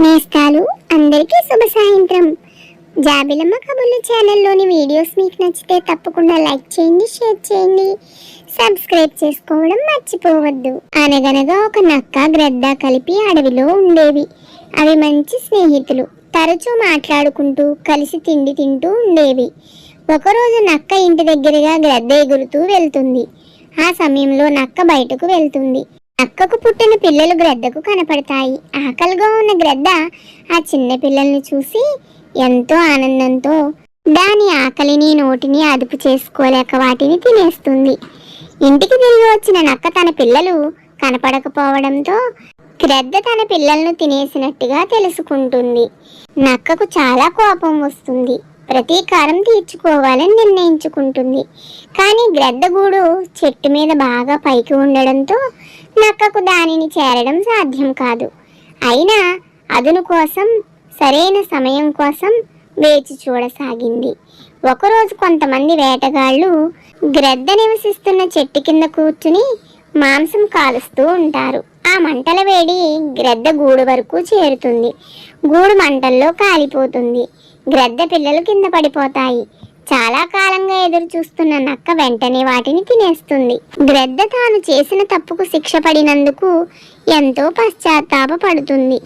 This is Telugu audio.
నేస్తాలు అందరికీ శుభ సాయంత్రం. జాబిలమ్మ కబుర్లు ఛానల్లోని వీడియోస్ మీకు నచ్చితే తప్పకుండా లైక్ చేయండి, షేర్ చేయండి, సబ్స్క్రైబ్ చేసుకోవడం మర్చిపోవద్దు. అనగనగా ఒక నక్క, గ్రద్ద కలిపి అడవిలో ఉండేవి. అవి మంచి స్నేహితులు. తరచూ మాట్లాడుకుంటూ కలిసి తిండి తింటూ ఉండేవి. ఒకరోజు నక్క ఇంటి దగ్గరగా గ్రద్ద ఎగురుతూ వెళ్తుంది. ఆ సమయంలో నక్క బయటకు వెళ్తుంది. నక్కకు పుట్టిన పిల్లలు గ్రద్దకు కనపడతాయి. ఆకలిగా ఉన్న గ్రద్ద ఆ చిన్న పిల్లల్ని చూసి ఎంతో ఆనందంతో దాని ఆకలిని, నోటిని అదుపు చేసుకోలేక వాటిని తినేస్తుంది. ఇంటికి తిరిగి వచ్చిన నక్క తన పిల్లలు కనపడకపోవడంతో గ్రద్ద తన పిల్లలను తినేసినట్టుగా తెలుసుకుంటుంది. నక్కకు చాలా కోపం వస్తుంది. ప్రతీకారం తీర్చుకోవాలని నిర్ణయించుకుంటుంది. కానీ గ్రద్ద గూడు చెట్టు మీద బాగా పైకి ఉండడంతో నక్కకు దానిని చేరడం సాధ్యం కాదు. అయినా అదును కోసం, సరైన సమయం కోసం వేచి చూడసాగింది. ఒకరోజు కొంతమంది వేటగాళ్ళు గ్రద్ద నివసిస్తున్న చెట్టు కింద కూర్చుని మాంసం కాలుస్తూ ఉంటారు. ఆ మంటల వేడి గ్రద్ద గూడు వరకు చేరుతుంది. గూడు మంటల్లో కాలిపోతుంది. గ్రద్ద పిల్లలు కింద పడిపోతాయి. చాలా కాలంగా ఎదురు చూస్తున్న నక్క వెంటనే వాటిని తినేస్తుంది. గ్రద్ద తాను చేసిన తప్పుకు శిక్ష పడినందుకు ఎంతో పశ్చాత్తాప పడుతుంది.